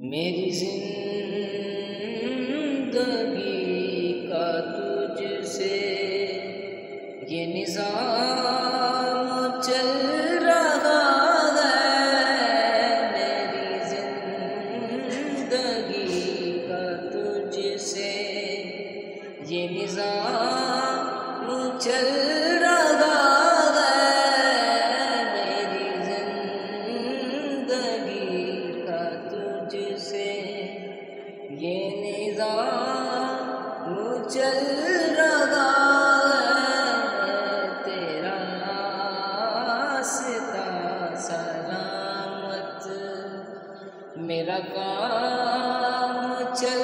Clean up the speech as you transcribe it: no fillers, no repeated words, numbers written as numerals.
मेरी जिंदगी का तुझसे ये निज़ाम चल रहा है। मेरी जिंदगी का तुझसे ये निज़ाम चल रहा है। मेरी जिंदगी का तुझसे ये निज़ाम चल रहा है। तेरा रास्ता सलामत मेरा काम चल